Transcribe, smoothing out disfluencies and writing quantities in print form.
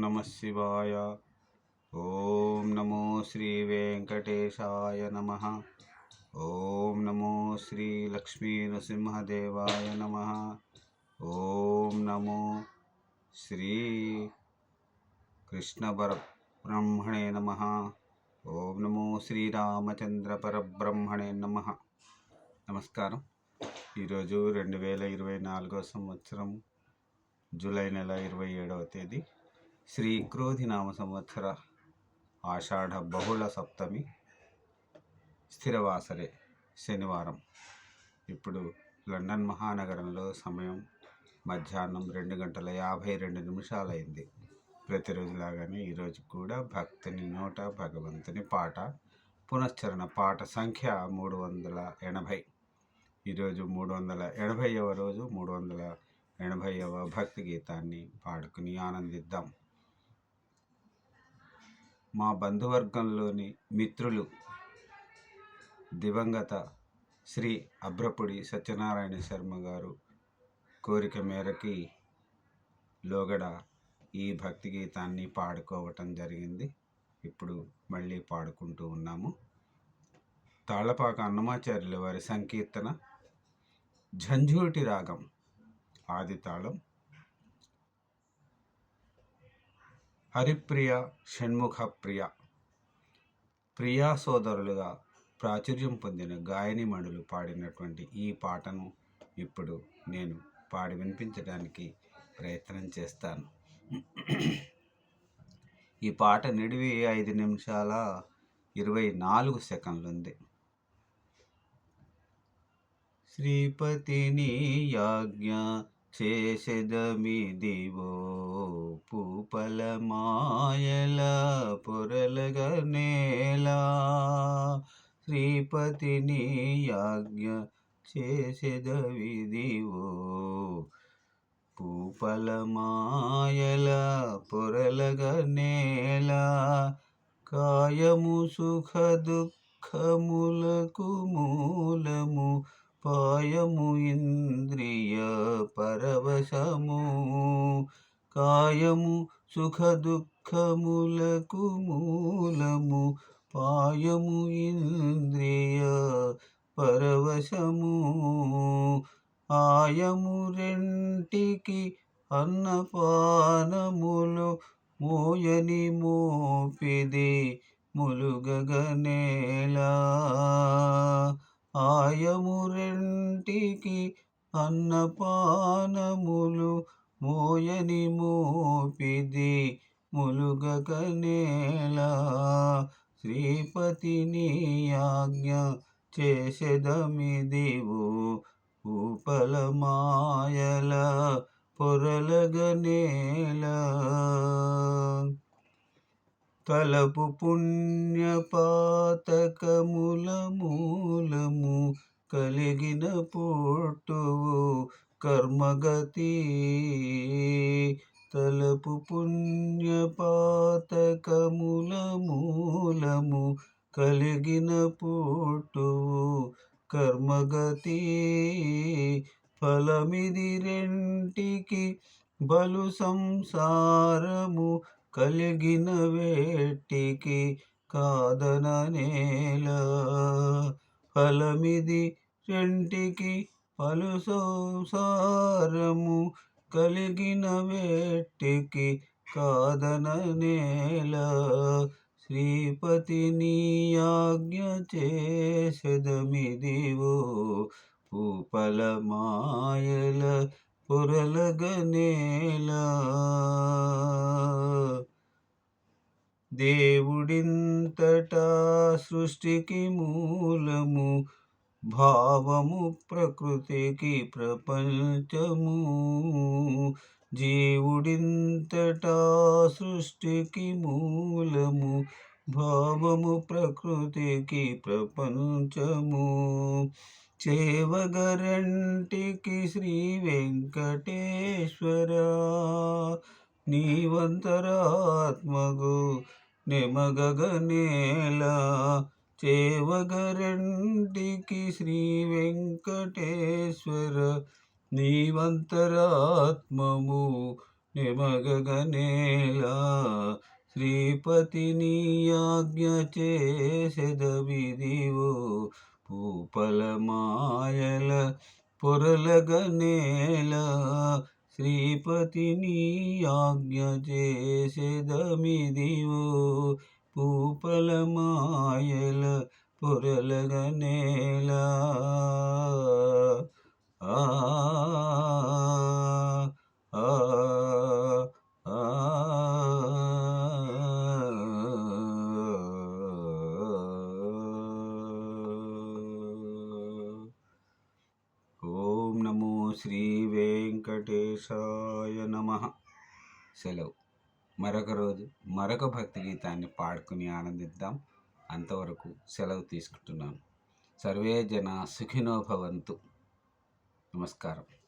నమః శివాయ. ఓం నమో శ్రీ వెంకటేశాయ నమః. ఓం నమో శ్రీ లక్ష్మీ నృసింహదేవాయ నమః. ఓం నమో శ్రీ కృష్ణ పరబ్రహ్మణే నమః. ఓం నమో శ్రీరామచంద్ర పరబ్రహ్మణే నమః. నమస్కారం. ఈరోజు 2024 సంవత్సరం జూలై నెల 27వ తేదీ, శ్రీ క్రోధినామ సంవత్సర ఆషాఢ బహుళ సప్తమి, స్థిరవాసరే, శనివారం. ఇప్పుడు లండన్ మహానగరంలో సమయం మధ్యాహ్నం 2:52 అయింది. ప్రతిరోజులాగానే ఈరోజు కూడా భక్తుని నోట భగవంతుని పాట, పునశ్చరణ పాట సంఖ్య 380. ఈరోజు 380వ రోజు. 380వ భక్తి గీతాన్ని పాడుకుని ఆనందిద్దాం. మా బంధువర్గంలోని మిత్రులు దివంగత శ్రీ అబ్రపుడి సత్యనారాయణ శర్మ గారు కోరిక మేరకి లోగడ ఈ భక్తి గీతాన్ని పాడుకోవటం జరిగింది. ఇప్పుడు మళ్ళీ పాడుకుంటూ ఉన్నాము. తాళ్లపాక అన్నమాచార్యుల వారి సంకీర్తన, ఝంఝూటి రాగం, ఆది తాళం. హరిప్రియ షణ్ముఖ ప్రియ ప్రియా సోదరులుగా ప్రాచుర్యం పొందిన గాయనిమణులు పాడినటువంటి ఈ పాటను ఇప్పుడు నేను పాడి వినిపించడానికి ప్రయత్నం చేస్తాను. ఈ పాట నిడివి 5 నిమిషాల 24 సెకండ్లుంది. శ్రీపతిని యాజ్ఞ చేసెదమిదివో పూపల మాయల పొరలగ నేలా. శ్రీపతిని యాజ్ఞ చేసెదవిదివో పూపల మాయల పొరలగ నేలా. కాయము సుఖ దుఃఖములకు మూలము, పాయము ఇంద్రియ పరవశము. కాయము సుఖ దుఃఖములకు మూలము, పాయము ఇంద్రియ పరవశము. ఆయము రెంటికి అన్నపానములు, మోయని మోపిది ములుగగనేలా. ఆయము రెంటికి అన్నపానములు, మోయని మోపిది ములుగగనేలా. శ్రీపతిని యాజ్ఞ చేసెదమిదివో పూపల మాయల పొరలగనేలా. తలపు పుణ్యపాతకముల మూలము, కలిగిన పుట్టువు కర్మగతి. తలపు పుణ్యపాతకముల మూలము, కలిగిన పుట్టువు కర్మగతి. ఫలమిది రెంటికి బలు సంసారము, కలిగిన వేట్టికి కాదననేలా. ఫలమిది రెంటికి ఫలు సంసారము, కలిగిన వేట్టికి కాదననేలా. శ్రీపతిని యాజ్ఞ చేసెదమిదివో పూపల మాయల పొరలగనేలా. దేవుడింతటా సృష్టికి మూలము, భావము ప్రకృతికి ప్రపంచము. జీవుడింతటా సృష్టికి మూలము, భావము ప్రకృతికి ప్రపంచము. చేవగరంటికి శ్రీ వెంకటేశ్వర, నీవంతరాత్మగు నెమగగనేలా. చేవగరంటికి శ్రీ వెంకటేశ్వర, నీవంతరాత్మము ఎమగగనేలా శ్రీపతిని ఆజ్ఞ చేసెదవిదివో పూపల మాయల పొరలగనేలా శ్రీపతిని ఆజ్ఞ చేసెదమిదివో పూపల మాయల పొరలగనేలా ఆ ఆ ఆ ఓం నమో శ్రీ వెంకటేశాయ నమః. సెలవు. మరొక రోజు మరొక భక్తి గీతాన్ని పాడుకుని ఆనందిద్దాం. అంతవరకు సెలవు తీసుకుంటున్నాను. సర్వే జన సుఖినో భవంతు. నమస్కారం.